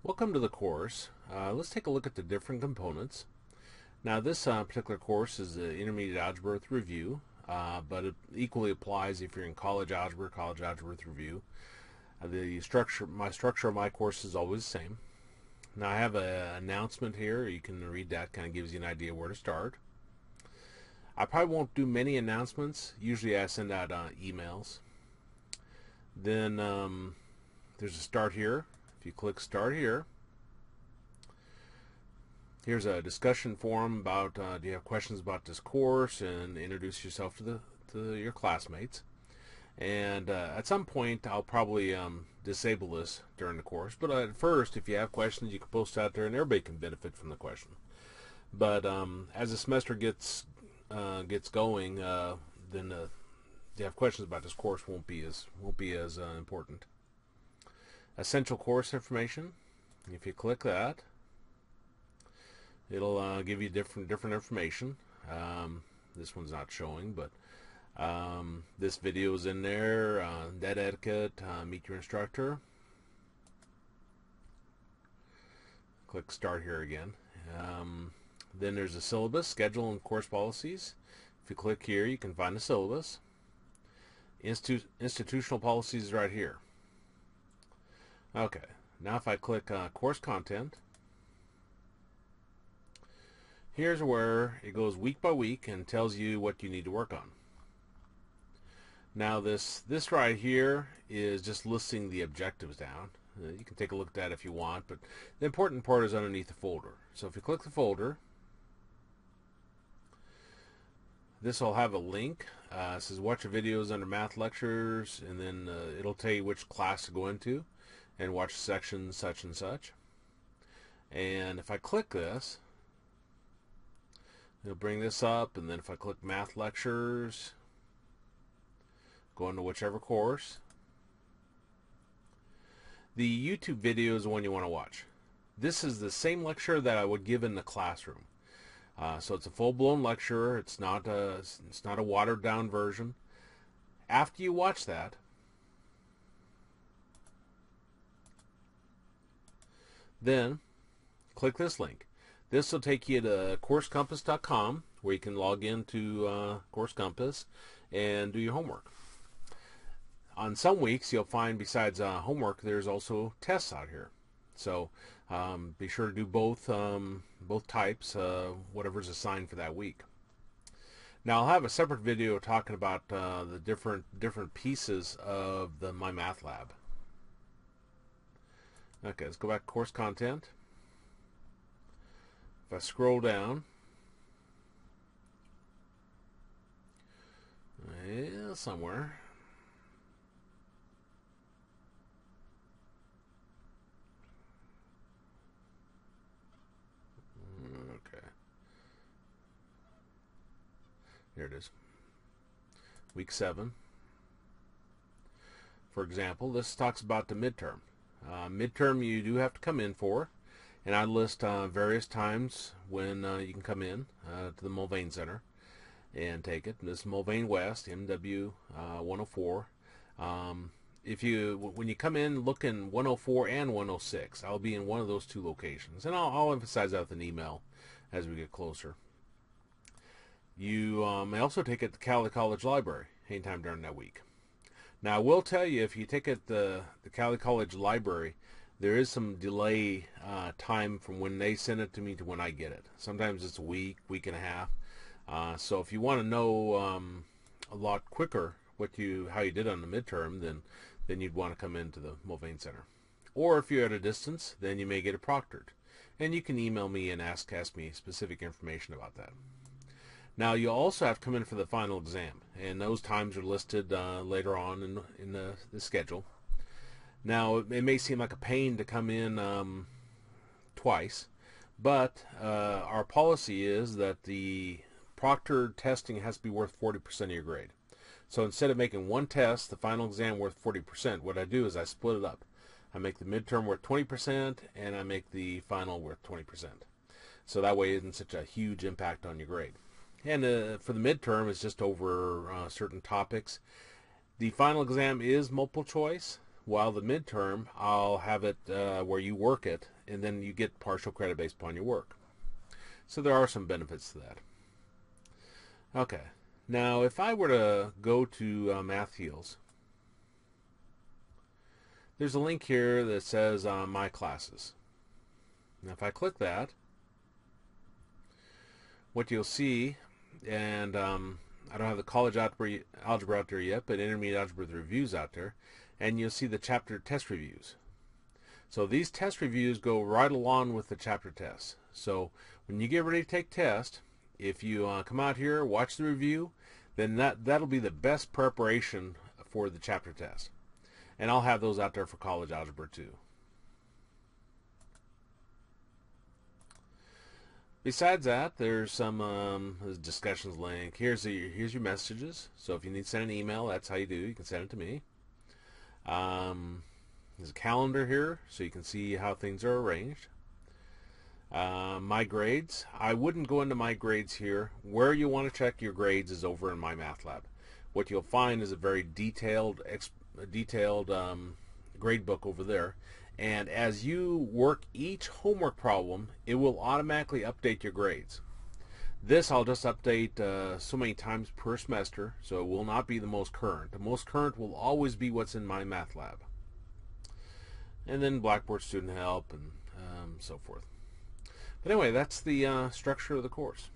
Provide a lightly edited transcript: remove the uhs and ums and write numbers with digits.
Welcome to the course. Let's take a look at the different components. Now this particular course is the Intermediate Algebra with Review, but it equally applies if you're in College Algebra with Review. My structure of my course is always the same. Now I have an announcement here. You can read that, kind of gives you an idea where to start. I probably won't do many announcements. Usually I send out emails. Then there's a start here. If you click start here, here's a discussion forum about do you have questions about this course, and introduce yourself to your classmates. And at some point I'll probably disable this during the course, but at first if you have questions you can post out there and everybody can benefit from the question. But as the semester gets going, then if you have questions about this course won't be as important. Essential course information. If you click that, it'll give you different information. This one's not showing, but this video is in there. Net etiquette, meet your instructor. Click start here again. Then there's a syllabus, schedule, and course policies. If you click here, you can find the syllabus. Institutional policies is right here. Okay, now if I click course content, here's where it goes week by week and tells you what you need to work on. Now this right here is just listing the objectives down. You can take a look at that if you want, but the important part is underneath the folder. So if you click the folder, this will have a link. It says watch your videos under math lectures, and then it'll tell you which class to go into and watch section such and such. And if I click this, it'll bring this up, and then if I click math lectures, go into whichever course. The YouTube video is the one you want to watch. This is the same lecture that I would give in the classroom. So it's a full-blown lecture. It's not a watered-down version. After you watch that, then click this link. This will take you to coursecompass.com, where you can log into Course Compass and do your homework. On some weeks you'll find besides homework there's also tests out here. So be sure to do both types, whatever's assigned for that week. Now I'll have a separate video talking about the different pieces of my math lab. Okay, let's go back to course content. If I scroll down, somewhere. Okay. Here it is. Week 7. For example, this talks about the midterm. Midterm you do have to come in for, and I list various times when you can come in to the Mulvane Center and take it. This is Mulvane West, MW 104. When you come in, look in 104 and 106. I'll be in one of those two locations, and I'll emphasize that with an email as we get closer. You may also take it at the Cali College Library anytime during that week. Now I will tell you, if you take it the Cali College Library, there is some delay time from when they send it to me to when I get it. Sometimes it's a week and a half. So if you want to know a lot quicker how you did on the midterm, then you'd want to come into the Mulvane Center. Or if you're at a distance, then you may get it proctored, and you can email me and ask me specific information about that. Now you also have to come in for the final exam, and those times are listed later on in the schedule. Now it may seem like a pain to come in twice, but our policy is that the proctored testing has to be worth 40% of your grade. So instead of making one test, the final exam worth 40%, what I do is I split it up. I make the midterm worth 20%, and I make the final worth 20%. So that way it isn't such a huge impact on your grade. And for the midterm, it's just over certain topics. The final exam is multiple choice, while the midterm I'll have it where you work it, and then you get partial credit based upon your work. So there are some benefits to that. Okay, now if I were to go to Math Heals, there's a link here that says My Classes. Now if I click that, what you'll see, and I don't have the college algebra out there yet, but intermediate algebra reviews out there, and you'll see the chapter test reviews. So these test reviews go right along with the chapter tests. So when you get ready to take test, if you come out here, watch the review, then that'll be the best preparation for the chapter test. And I'll have those out there for college algebra too. Besides that, there's some discussions link. Here's your messages. So if you need to send an email, that's how you do. You can send it to me. There's a calendar here, so you can see how things are arranged. My grades. I wouldn't go into my grades here. Where you want to check your grades is over in my math lab. What you'll find is a very detailed grade book over there. And as you work each homework problem, it will automatically update your grades. This I'll just update so many times per semester, so it will not be the most current. The most current will always be what's in my math lab. And then Blackboard Student Help and so forth. But anyway, that's the structure of the course.